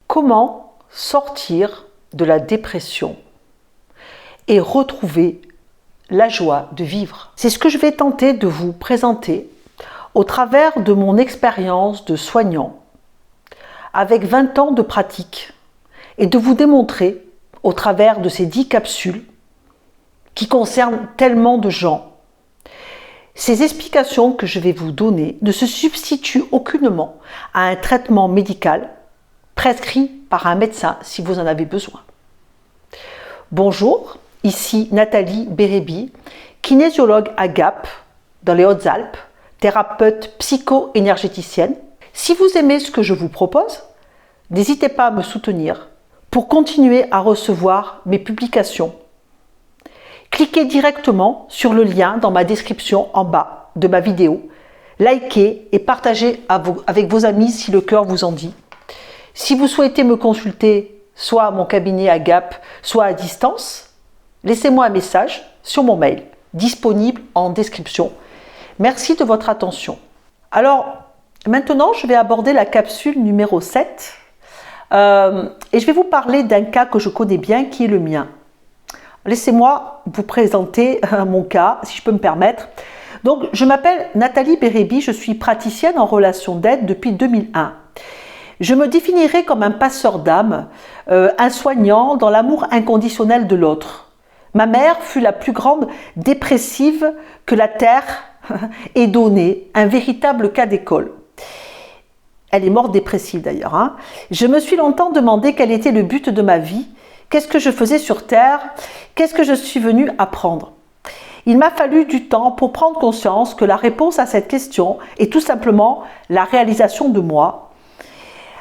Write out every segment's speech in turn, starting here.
Comment sortir de la dépression et retrouver la joie de vivre? C'est ce que je vais tenter de vous présenter au travers de mon expérience de soignant avec 20 ans de pratique et de vous démontrer au travers de ces 10 capsules qui concernent tellement de gens. Ces explications que je vais vous donner ne se substituent aucunement à un traitement médical prescrit par un médecin si vous en avez besoin. Bonjour, ici Nathalie Bérébi, kinésiologue à Gap, dans les Hautes-Alpes, thérapeute psycho-énergéticienne. Si vous aimez ce que je vous propose, n'hésitez pas à me soutenir pour continuer à recevoir mes publications. Cliquez directement sur le lien dans ma description en bas de ma vidéo, likez et partagez avec vos amis si le cœur vous en dit. Si vous souhaitez me consulter, soit à mon cabinet à Gap, soit à distance, laissez-moi un message sur mon mail, disponible en description. Merci de votre attention. Alors, maintenant, je vais aborder la capsule numéro 7 et je vais vous parler d'un cas que je connais bien, qui est le mien. Laissez-moi vous présenter mon cas, si je peux me permettre. Donc, je m'appelle Nathalie Bérébi, je suis praticienne en relation d'aide depuis 2001. Je me définirais comme un passeur d'âme, un soignant dans l'amour inconditionnel de l'autre. Ma mère fut la plus grande dépressive que la terre ait donnée, un véritable cas d'école. Elle est morte dépressive d'ailleurs. Hein. Je me suis longtemps demandé quel était le but de ma vie, qu'est-ce que je faisais sur terre, qu'est-ce que je suis venue apprendre. Il m'a fallu du temps pour prendre conscience que la réponse à cette question est tout simplement la réalisation de moi,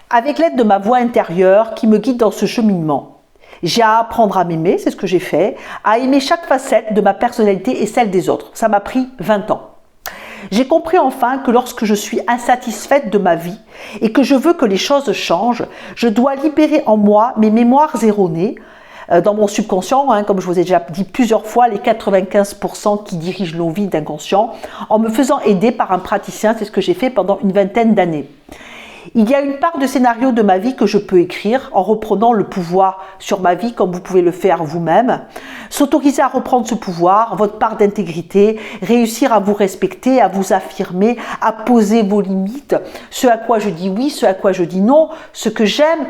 avec l'aide de ma voix intérieure qui me guide dans ce cheminement. J'ai à apprendre à m'aimer, c'est ce que j'ai fait, à aimer chaque facette de ma personnalité et celle des autres. Ça m'a pris 20 ans. J'ai compris enfin que lorsque je suis insatisfaite de ma vie et que je veux que les choses changent, je dois libérer en moi mes mémoires erronées, dans mon subconscient, hein, comme je vous ai déjà dit plusieurs fois, les 95% qui dirigent nos vies d'inconscient, en me faisant aider par un praticien, c'est ce que j'ai fait pendant une vingtaine d'années. Il y a une part de scénario de ma vie que je peux écrire en reprenant le pouvoir sur ma vie comme vous pouvez le faire vous-même. S'autoriser à reprendre ce pouvoir, votre part d'intégrité, réussir à vous respecter, à vous affirmer, à poser vos limites, ce à quoi je dis oui, ce à quoi je dis non, ce que j'aime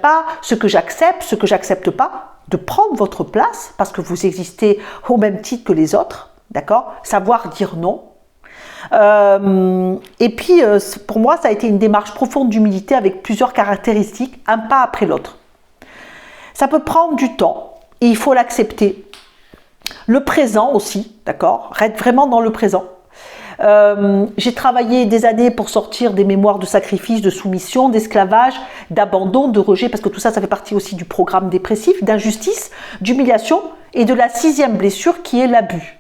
pas, ce que j'accepte pas, de prendre votre place parce que vous existez au même titre que les autres, d'accord ? Savoir dire non. Et puis pour moi ça a été une démarche profonde d'humilité avec plusieurs caractéristiques, un pas après l'autre. Ça peut prendre du temps et il faut l'accepter. Le présent aussi, d'accord, être vraiment dans le présent. J'ai travaillé des années pour sortir des mémoires de sacrifice, de soumission, d'esclavage, d'abandon, de rejet, parce que tout ça, ça fait partie aussi du programme dépressif, d'injustice, d'humiliation et de la 6e blessure qui est l'abus.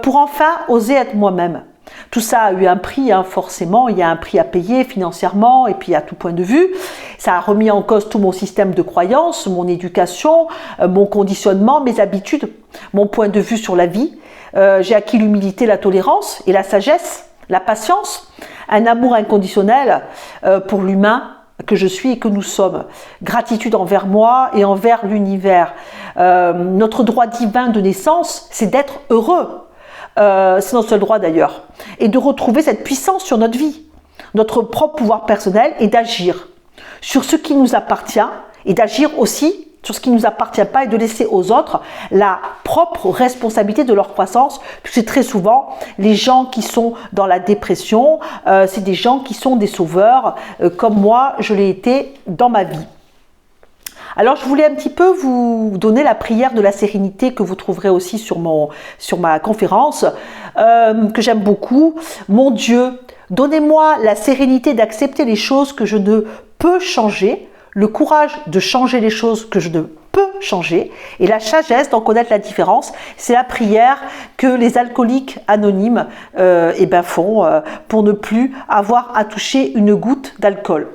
Pour enfin oser être moi-même. Tout ça a eu un prix, hein, forcément, il y a un prix à payer financièrement et puis à tout point de vue. Ça a remis en cause tout mon système de croyances, mon éducation, mon conditionnement, mes habitudes, mon point de vue sur la vie. J'ai acquis l'humilité, la tolérance et la sagesse, la patience, un amour inconditionnel pour l'humain que je suis et que nous sommes. Gratitude envers moi et envers l'univers. Notre droit divin de naissance, c'est d'être heureux. C'est notre seul droit d'ailleurs. Et de retrouver cette puissance sur notre vie, notre propre pouvoir personnel et d'agir sur ce qui nous appartient et d'agir aussi sur ce qui ne nous appartient pas et de laisser aux autres la propre responsabilité de leur croissance. Puisque très souvent, les gens qui sont dans la dépression, c'est des gens qui sont des sauveurs, comme moi, je l'ai été dans ma vie. Alors, je voulais un petit peu vous donner la prière de la sérénité que vous trouverez aussi sur ma conférence, que j'aime beaucoup. Mon Dieu, donnez-moi la sérénité d'accepter les choses que je ne peux changer, le courage de changer les choses que je ne peut changer. Et la sagesse d'en connaître la différence, c'est la prière que les alcooliques anonymes font pour ne plus avoir à toucher une goutte d'alcool.